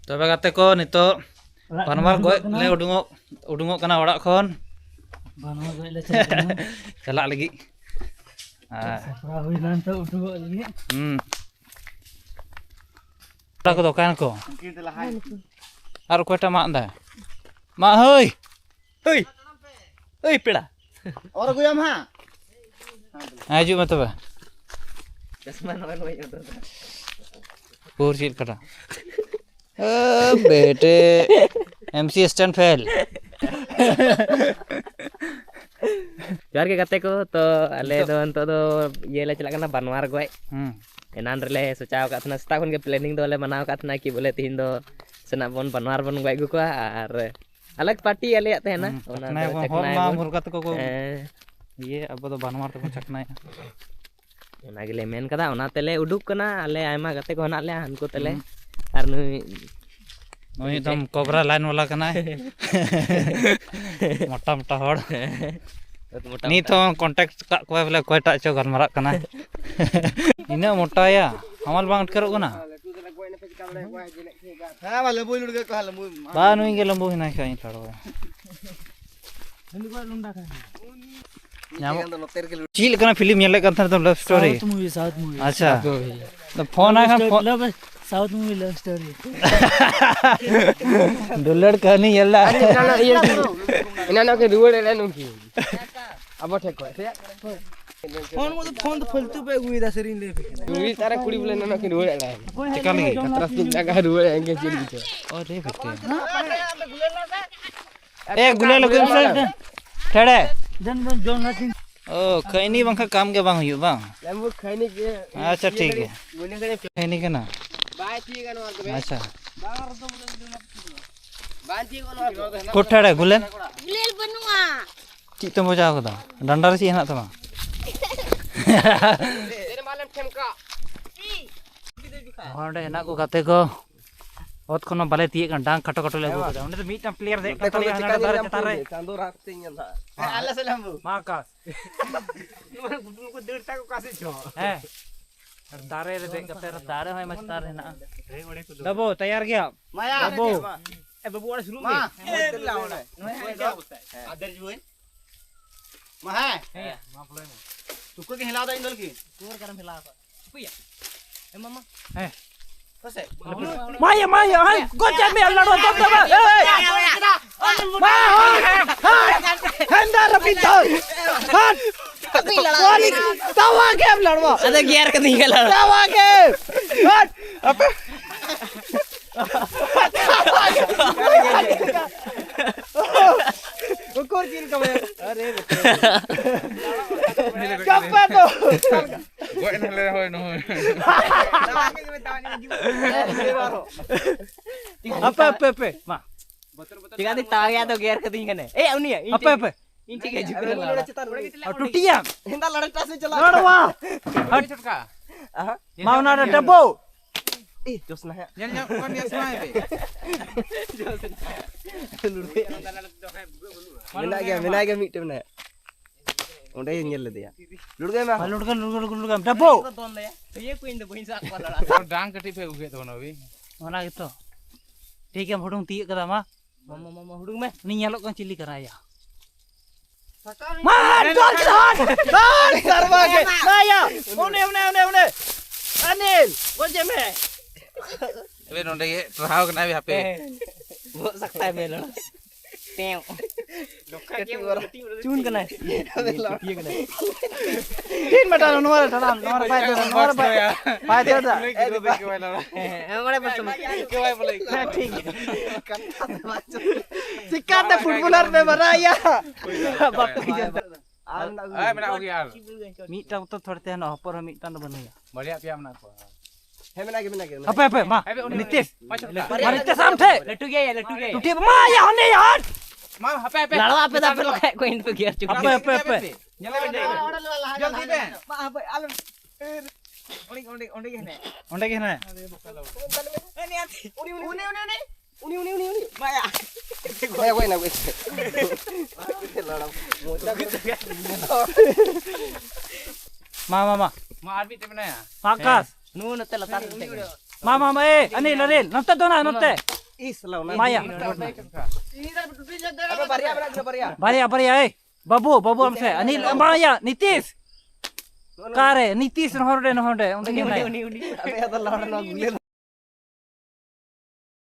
Tebe kate ko nito Banwar goj le udungok kana orak khon. Banwar goj le chalak kana. Chalak lagi. Sapra huina to udungok lagi. Ora ko dokan ko. Ar koita mak da. Mak hoi. Hoi. Hoi peda. Or guyam ha. Aju ma tebe. Dasman wan wai udah. Pur chit kata. बेटे MC stand fail जोहार के गाते को तो आले दो अंतो दो ये ले चला करना बनवार गोय एनान रेले सोचाव का थना स्टा के प्लानिंग दो ले मनाव का थना कि बोले तीन दो सना बन बनवार बन गोय गु को और अलग पार्टी आले आते है ना ओना चकना मा मुर्गा को ये अब तो बनवार तो चकना ओना गेले मेन कदा ओना तेले उडुक कना आले आयमा गाते को हना ले हनको तेले और नई दम कोबरा लाइन वाला कना मोटा मोटा हड़ नी तो कांटेक्ट का कोय बोले कोयटा चो गलमरा कना इना मोटाया हमाल बांग अटकरो कना हां वाले बोल उड़ के लंबू बा नुई के लंबू हिना खाई छाड़ो हिंदी को लुंडा का चील कना फिल्म नेले कन था लव स्टोरी साउथ मूवी अच्छा तो फोन आ phone south movie love story दुलड़ कहानी यल्ला इना के रुवड़ ले नुकी अब ठेक को फोन तो फालतू पे हुई दा सरीन ले नुई तारा कुड़ी बोले ना के रुवड़ ले चिकन लगी तरस दिन जगह रुवड़ एंगे चील बिचो अरे बेटे ए गुले लगन से ठड़े जन जोन हथिन ओ खैनी बंखा काम के बांग हुई बांग लेम्बू खैनी के अच्छा ठीक है खैनी के ना बाय थी का नोर के अच्छा बाय थी का नोर कोठड़े गुले गुलेल बनुआ ची तो मजा आगदा डंडार सी हेना तमा तेरे मालम ठेमका हंडे हेना को गाते को ओत कोनो बाले तिए kan डांग खटो खटो ले गो ओंडे तो मीटा प्लेयर दे का तले हाना दारे चतार रे चांदो रात से ना आले से लंबू माकास तुम्हारे गुडू को देड़ता को कासे छो है दारे रे देख कते दारे होय मचतार हेना दबो तैयार गया माया दबो ए बबू वाला शुरू मां में ए लावना आदर जुए मां है मां बोले तुको के हिला दा इंदल की तोर करम हिला पुया ए मामा है कसे माया माया हाय गोजा में लड़ो दब दब हंडा रबितो हट वाली तवा गेम लड़वा अरे गियर का नहीं लड़ा तवा गेम हट अबे कोर किन का अरे कप्पा तो गोय न ले होय न होय अpe मा ठीक है ता गया तो गियर का नहीं कने ए उनी अpe इंची के जुकर लड़ा टुटिया हिंदा लड़टा से चला लड़वा हट छटका मावना डब्बो ए जोस ना है ये कौन ये सुनाए बे मिना गया मीट में ओंडे ñel दे लुड़ गए मैं लुड़गा डब्बो तो ये कोई इंद बहिन साथ वाला डांग कटी पे उगे तो ना भी ओना गितो ठीक है हुडुंग तीय कदा मा मामा हुडुंग में नी ñelo kan चिल्ली कराया मार डॉन सर्वा के माया ओने अनिल वजे में अबे नोंडे ये ट्राव करना भी हापे वो सकता है मेला टेव चून करना है ये करना है तीन बटा नोरा ठराम नोरा पाए दे दा हमारे पास के भाई बोले ठीक है सिक्का फुटबॉलर में बनाया बाप आय मना हो गया यार मीटा तो थोड़ते हैं ना ऊपर में मीटा बनाया बढ़िया पिया मना को है मिना के अबे मां नितेश नितेश साम थे लट्टू गया टूटी मां ये होने यार मां हपे लड़वा पे दा पे लगा कोई इन पे गियर चुका अबे ñala be जल्दी बे मां पे आल ओंडे के ने ओंडे के ना उनी माया कोई ना कोई लड़ा मां मां आरबी ते बनाया आकाश नू नते लता मां ए अनिल नत्ते तो ना नत्ते Islah lah. Maya. Apa baria berapa baria? Baria, babu am se. Ani Maya, Nitis. Kare, Nitis nohorde. Unde Apa ya Allah orang gulir.